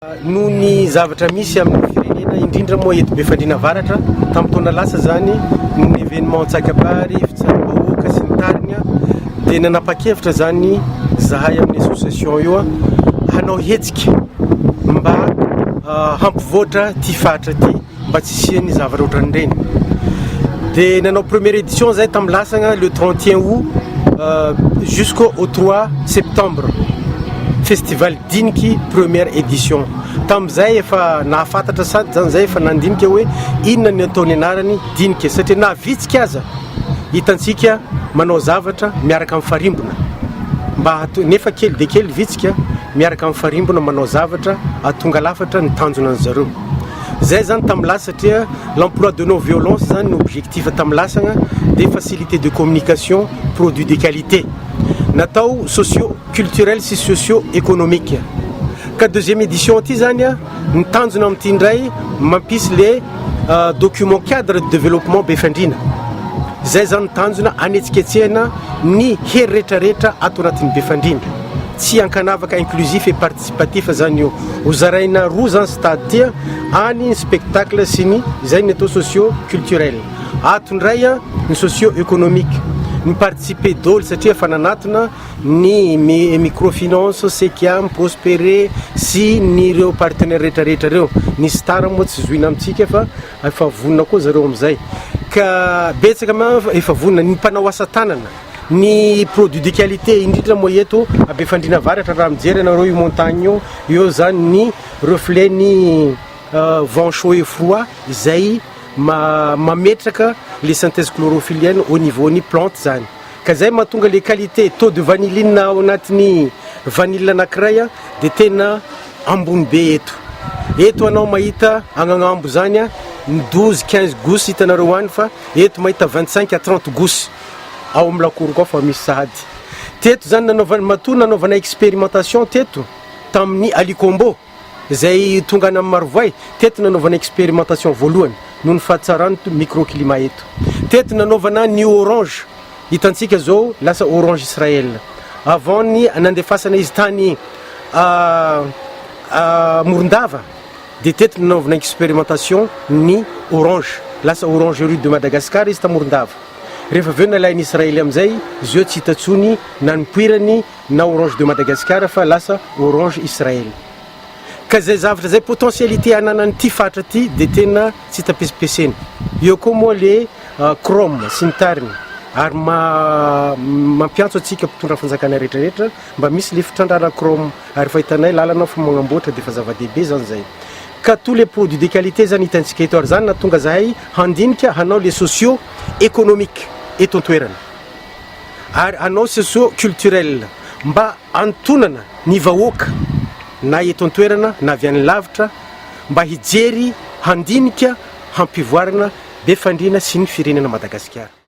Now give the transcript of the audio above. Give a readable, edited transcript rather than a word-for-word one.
Noho ny zavatra misy amin'ny firenena indrindra moa eto Befandriana Avaratra tamin'ny taona lasa zany ny événement tsakabary fitsaram-bahoaka sy ny tariny dia nanapa-kevitra zany zahay amin'ny association io hanao hetsika mba hampivoatra ty fatra ty mba tsy hisian'ny zavatra ohatran'ireny. Dia nanao première édition zay tamin'ny lasagna le 31 août jusqu'au 3 septembre. Festival Diniky première édition. Tamizay efa nahafantatra sady zany zay efa nandinika hoe inona ny ataony anarany Diniky satria na vitsika aza hitantsika manao zavatra miaraka amin'ny farimbona mba nefa kely de kely vitsika miaraka amin'ny farimbona manao zavatra atonga lafatra ny tanjona ny zareo. Zay zany tamin'ny lasa satria l'emploi de non violence zany objectif tamin'ny lasagna des facilités de communication produits de qualité natao socio-culturel sy socio-économique. Ka deuxième édition ty zany ny tanjona amin'ity ndray mampisy le document cadre de développement Befandriana. Zay zany tanjona anetsiketsehana ny hery rehetrarehetra ato anatin'ny Befandriana. Tsy ankanavaka inclusif et participatif zany io. Hozaraina roa zany stade ty any ny spectacle sy ny zay ny atao socio-culturel. Ato ndray ny socio-économique. Ny participer dôly satria efa nanatona ny microfinance, Sekiam, Prospere sy ny reo partenaire rehetrarehetra reo. Ny star moa tsy zoina amintsika fa efa vonona koa zareo amin'izay. Ka betsaka ma efa vonona ny mpanao asa tanana, ny produits de qualité indrindra moa eto a Befandriana Avaratra raha mijery anareo io montagne io zany ny reflet ny vent chaud et froid izay mametraka les synthèses chlorophylliennes au niveau ni plante zany. Ka zay mahatonga les qualités taux de vanilline ao anatin'ny vanille anankiray de tena ambony be eto. Eto anao mahita agnanambo zany ny 12-15 gousses hitanareo any fa eto mahita 25 à 30 gousses ao amin'ny lakoro koa fa misy sahady. Teto zany nanaovana expérimentation teto tamin'ny Alikombo zay tonga any amin'ny Marovoay. Teto nanaovana expérimentation voalohany noho ny fahatsarany microclimat eto. Teto nanaovana ny orange hitantsika zao lasa orange Israël. Avant ny nandefasana izy tany Morondava de teto nanaovana expérimentation ny orange lasa orange rue de Madagascar izy ta Morondava. Rehefa aveo nalainy Israël amizay izy io tsy hitatsony na nipoirany na orange de Madagascar fa lasa orange Israël. Ka zay zavatra zay potentialité ananany ty fatra ty de tena tsy tapesipeseny. Eo koa moa le chrome sy ny tariny ary mampiantso atsika mpitondra fanjakana rehetrarehetra mba misy le fitrandrana chrome ary fa hitanay lalanao fa magnamboatra de fa zava-dehibe zany zay. Ka tous les produits de qualité zany hitantsika eto ary zany natonga zahay handinika hanao le socio-économique eto an-toerana ary hanao socio-culturel mba antonana ny vahoaka na eto an-toerana na avy any lavitra mba hijery handinika hampivoarana Befandriana sy ny firenena Madagasikara.